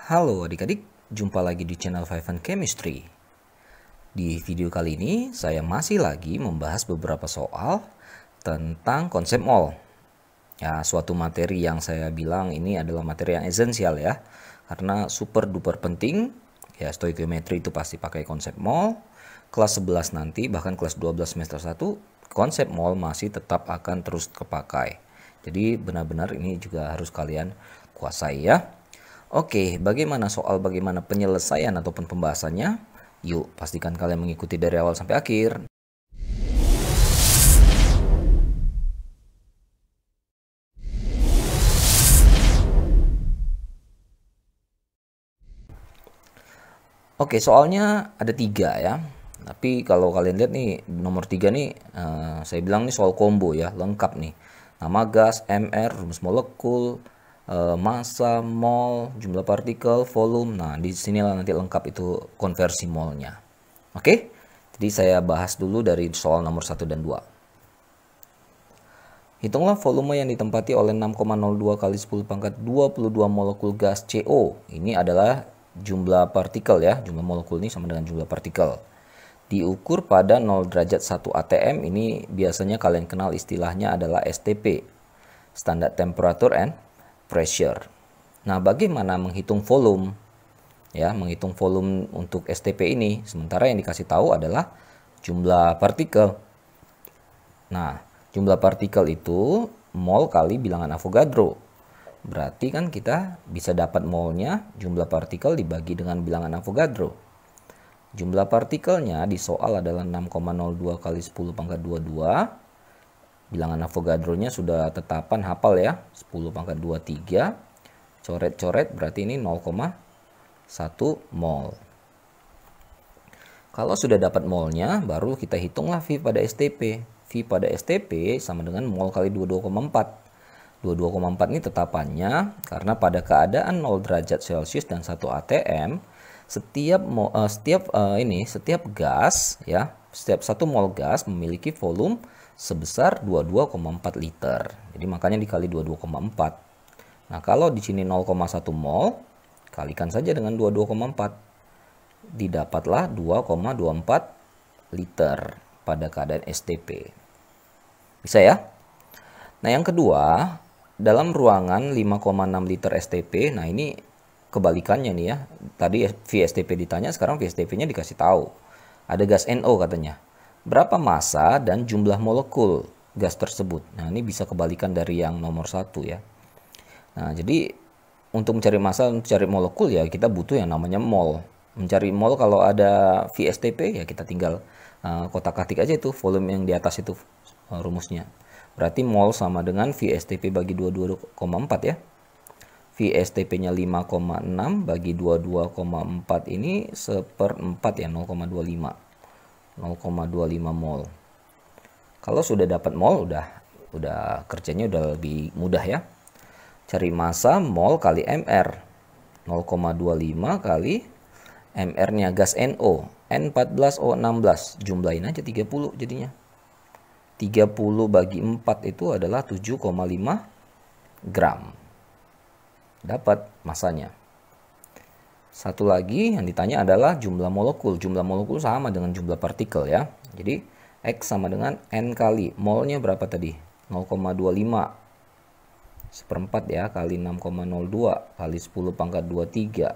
Halo adik-adik, jumpa lagi di channel Five and Chemistry. Di video kali ini saya masih lagi membahas beberapa soal tentang konsep mol. Ya, suatu materi yang saya bilang ini adalah materi yang esensial ya. Karena super duper penting, ya stoikiometri itu pasti pakai konsep mol. Kelas 11 nanti, bahkan kelas 12 semester 1, konsep mol masih tetap akan terus kepakai. Jadi benar-benar ini juga harus kalian kuasai ya. Oke, bagaimana penyelesaian ataupun pembahasannya? Yuk, pastikan kalian mengikuti dari awal sampai akhir. Oke, soalnya ada 3 ya. Tapi kalau kalian lihat nih, nomor 3 nih, saya bilang nih soal combo ya, lengkap nih. Nama gas, MR, rumus molekul, massa, mol, jumlah partikel, volume. Nah, di sinilah nanti lengkap itu konversi molnya. Oke? Jadi saya bahas dulu dari soal nomor 1 dan 2. Hitunglah volume yang ditempati oleh 6,02 kali 10 pangkat 22 molekul gas CO. Ini adalah jumlah partikel ya. Jumlah molekul ini sama dengan jumlah partikel. Diukur pada 0 derajat 1 atm. Ini biasanya kalian kenal istilahnya adalah STP. Standard Temperature and Pressure. Nah, bagaimana menghitung volume? Ya, menghitung volume untuk STP ini. Sementara yang dikasih tahu adalah jumlah partikel. Nah, jumlah partikel itu mol kali bilangan Avogadro. Berarti kan kita bisa dapat molnya jumlah partikel dibagi dengan bilangan Avogadro. Jumlah partikelnya di soal adalah 6,02 kali 10 pangkat 22. Bilangan Avogadronya sudah tetapan hafal ya. 10 pangkat 23. Coret-coret berarti ini 0,1 mol. Kalau sudah dapat molnya, baru kita hitunglah V pada STP. V pada STP sama dengan mol kali 22,4. 22,4 ini tetapannya karena pada keadaan 0 derajat Celcius dan 1 atm, setiap gas ya, setiap 1 mol gas memiliki volume sebesar 22,4 liter. Jadi makanya dikali 22,4. Nah, kalau di sini 0,1 mol, kalikan saja dengan 22,4. Didapatlah 2,24 liter pada keadaan STP. Bisa ya? Nah, yang kedua, dalam ruangan 5,6 liter STP, nah ini kebalikannya nih ya. Tadi VSTP ditanya, sekarang VSTP-nya dikasih tahu. Ada gas NO katanya. Berapa massa dan jumlah molekul gas tersebut? Nah, ini bisa kebalikan dari yang nomor 1 ya. Nah, jadi untuk mencari massa, mencari molekul ya kita butuh yang namanya mol. Mencari mol kalau ada VSTP ya kita tinggal kotak-katik aja itu volume yang di atas itu rumusnya. Berarti mol sama dengan VSTP bagi 22,4 ya. VSTP-nya 5,6 bagi 22,4 ini 1/4 ya, 0,25. 0,25 mol. Kalau sudah dapat mol udah kerjanya udah lebih mudah ya. Cari massa mol kali MR. 0,25 kali MR-nya gas NO, N14O16. Jumlahin aja 30 jadinya. 30 bagi 4 itu adalah 7,5 gram. Dapat massanya. Satu lagi yang ditanya adalah jumlah molekul. Jumlah molekul sama dengan jumlah partikel ya. Jadi X sama dengan N kali. Molnya berapa tadi? 0,25. 1/4 ya kali 6,02 kali 10 pangkat 23.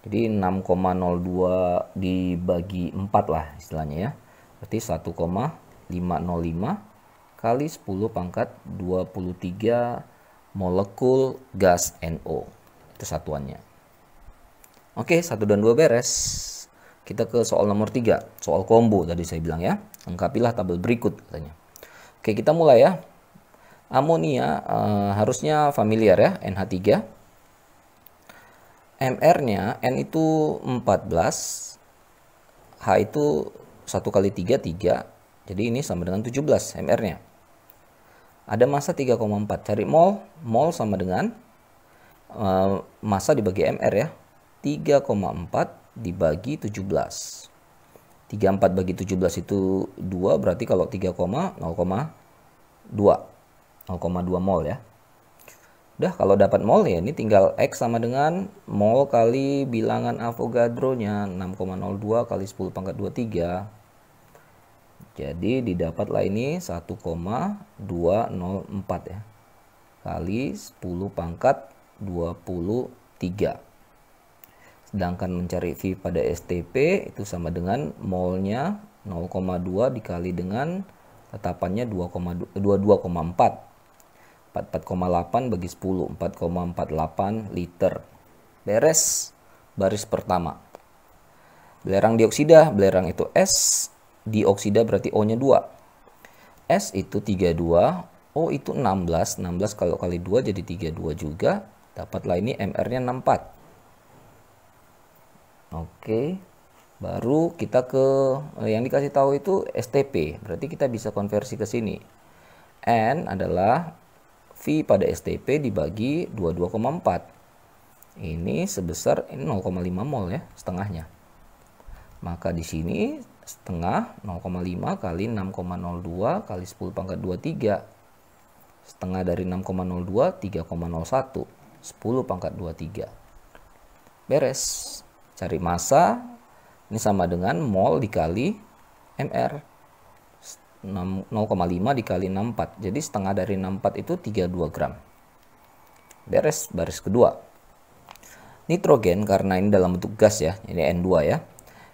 Jadi 6,02 dibagi 4 lah istilahnya ya. Berarti 1,505 kali 10 pangkat 23 molekul gas NO. Itu satuannya. Oke, 1 dan 2 beres. Kita ke soal nomor 3. Soal combo tadi saya bilang ya. Lengkapilah tabel berikut katanya. Oke, kita mulai ya. Amonia harusnya familiar ya, NH3. MR-nya, N itu 14. H itu 1 kali 3, 3. Jadi ini sama dengan 17 MR-nya. Ada massa 3,4. Cari mol. Mol sama dengan massa dibagi MR ya. 3,4 dibagi 17. 34 bagi 17 itu 2, berarti kalau 3, 0,2 mol ya. Udah, kalau dapat mol ya ini tinggal X sama dengan mol kali bilangan Avogadro-nya 6,02 kali 10 pangkat 23. Jadi didapatlah ini 1,204 ya. Kali 10 pangkat 23. Sedangkan mencari V pada STP itu sama dengan molnya 0,2 dikali dengan tetapannya 22,4. 44,8 bagi 10, 4,48 liter. Beres baris pertama. Belerang dioksida, belerang itu S, dioksida berarti O-nya 2. S itu 32, O itu 16, 16 kalau kali 2 jadi 32 juga. Dapatlah ini MR-nya 64. Oke. Baru kita ke yang dikasih tahu itu STP, berarti kita bisa konversi ke sini. N adalah V pada STP dibagi 22,4. Ini sebesar 0,5 mol ya, setengahnya. Maka di sini setengah 0,5 kali 6,02 kali 10 pangkat 23. Setengah dari 6,02 3,01. 10 pangkat 23. Beres. Cari massa. Ini sama dengan mol dikali MR. 0,5 dikali 64. Jadi setengah dari 64 itu 32 gram. Beres baris kedua. Nitrogen karena ini dalam bentuk gas ya. Ini N2 ya.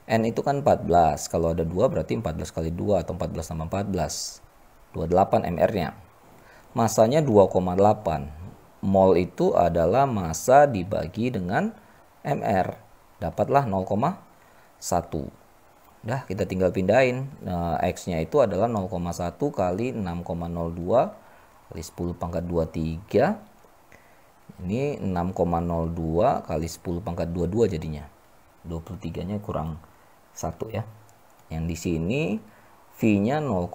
N itu kan 14. Kalau ada 2 berarti 14 kali 2 atau 14 tambah 14. 28 MR-nya. Masanya 2,8. Mol itu adalah massa dibagi dengan MR. Dapatlah 0,1. Udah, kita tinggal pindahin. Nah, X-nya itu adalah 0,1 kali 6,02 kali 10 pangkat 23. Ini 6,02 kali 10 pangkat 22 jadinya. 23-nya kurang 1 ya. Yang di sini V-nya 0,1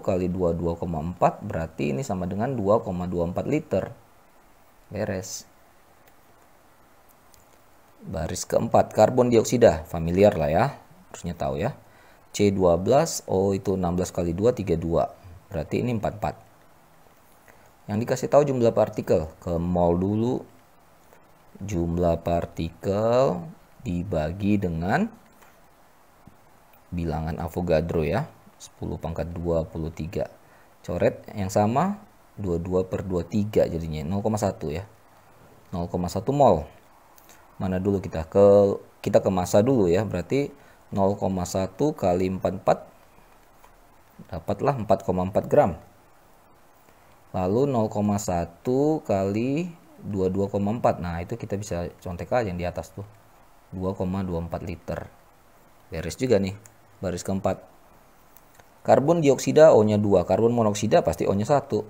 kali 22,4 berarti ini sama dengan 2,24 liter. Beres. Baris keempat, karbon dioksida. Familiar lah ya. Harusnya tahu ya. C12, O itu 16 kali 2, 32. Berarti ini 44. Yang dikasih tahu jumlah partikel. Ke mol dulu. Jumlah partikel dibagi dengan bilangan Avogadro ya. 10 pangkat 23. Coret yang sama. 22 per 23 jadinya. 0,1 ya. 0,1 mol. Mana dulu kita ke massa dulu ya. Berarti 0,1 kali 44 dapatlah 4,4 gram. Lalu 0,1 kali 22,4. Nah, itu kita bisa contek aja yang di atas tuh. 2,24 liter. Beres juga nih. Baris keempat. Karbon dioksida O-nya 2. Karbon monoksida pasti O-nya 1.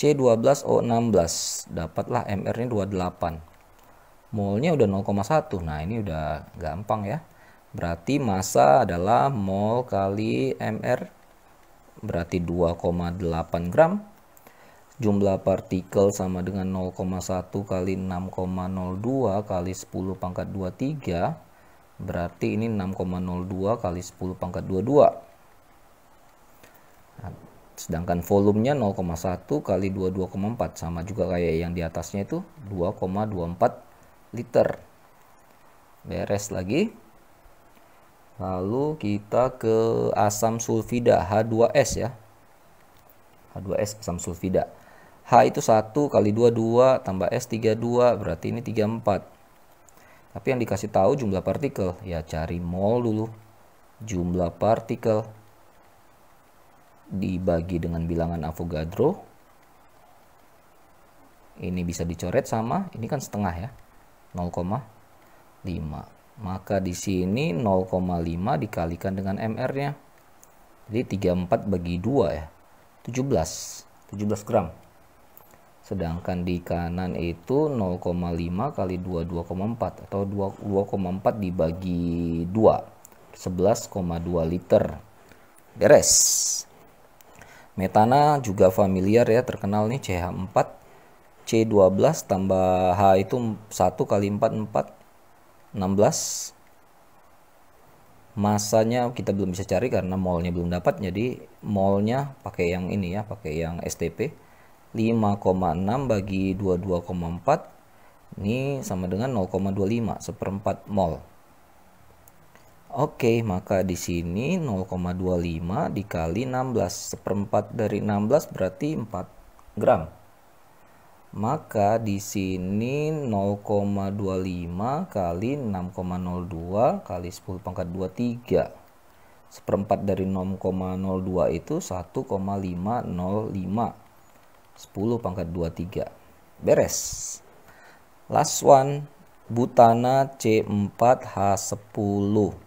C12O16. Dapatlah MR-nya 28. Molnya udah 0,1. Nah, ini udah gampang ya. Berarti massa adalah mol kali MR. Berarti 2,8 gram. Jumlah partikel sama dengan 0,1 kali 6,02 kali 10 pangkat 23. Berarti ini 6,02 kali 10 pangkat 22. Nah, sedangkan volumenya 0,1 kali 22,4. Sama juga kayak yang di atasnya itu 2,24 liter. Beres lagi. Lalu kita ke asam sulfida H2S ya. H2S asam sulfida. H itu 1 kali 2 2 tambah S 32 berarti ini 34. Tapi yang dikasih tahu jumlah partikel, ya cari mol dulu. Jumlah partikel dibagi dengan bilangan Avogadro. Ini bisa dicoret sama, ini kan setengah ya. 0,5. Maka di sini 0,5 dikalikan dengan MR-nya. Jadi 34 bagi 2 ya. 17 gram. Sedangkan di kanan itu 0,5 kali 22,4 atau 2,4 dibagi 2. 11,2 liter. Beres. Metana juga familiar ya, terkenal nih CH4. C12 tambah H itu 1 kali 4 16. Masanya kita belum bisa cari karena molnya belum dapat, jadi molnya pakai yang ini ya, pakai yang STP. 5,6 bagi 22,4 ini sama dengan 0,25 seperempat mol. Oke, maka di sini 0,25 dikali 16. Seperempat dari 16 berarti 4 gram. Maka di sini 0,25 kali 6,02 kali 10 pangkat 23. Seperempat dari 0,02 itu 1,505. 10 pangkat 23. Beres. Last one. Butana C4H10.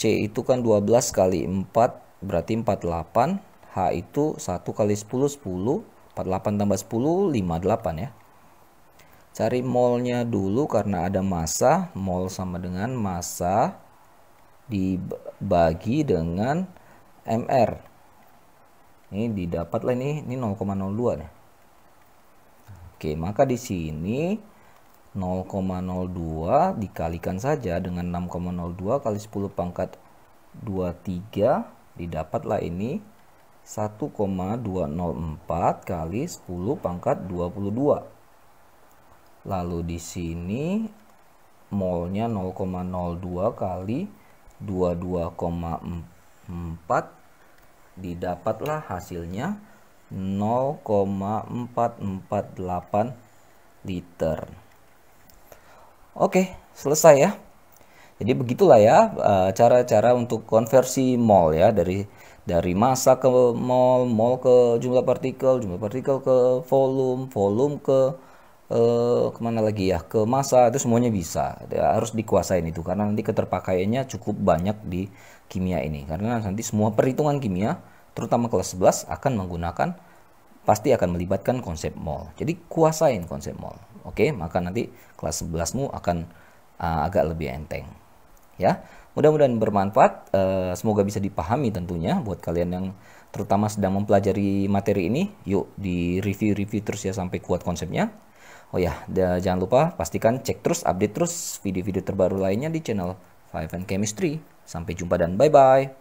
C itu kan 12 kali 4 berarti 48. H itu 1 kali 10 10. 48 tambah 10 58 ya. Cari molnya dulu karena ada massa. Mol sama dengan massa dibagi dengan MR. Ini didapat lah ini 0,02 nih. Oke, maka di sini 0,02 dikalikan saja dengan 6,02 kali 10 pangkat 23 didapatlah ini 1,204 kali 10 pangkat 22. Lalu di sini molnya 0,02 kali 22,4 didapatlah hasilnya 0,448 liter. Oke, selesai ya. Jadi begitulah ya cara-cara untuk konversi mol ya, dari massa ke mol, mol ke jumlah partikel ke volume, volume ke kemana lagi ya, ke massa, itu semuanya bisa. Harus dikuasain itu karena nanti keterpakaiannya cukup banyak di kimia ini. Karena nanti semua perhitungan kimia, terutama kelas 11 pasti akan melibatkan konsep mol. Jadi kuasain konsep mol. Oke, maka nanti kelas 11-mu akan agak lebih enteng. Ya, mudah-mudahan bermanfaat. Semoga bisa dipahami tentunya buat kalian yang terutama sedang mempelajari materi ini. Yuk di review terus ya sampai kuat konsepnya. Oh ya, jangan lupa pastikan cek terus, update terus video-video terbaru lainnya di channel 5N Chemistry. Sampai jumpa dan bye-bye.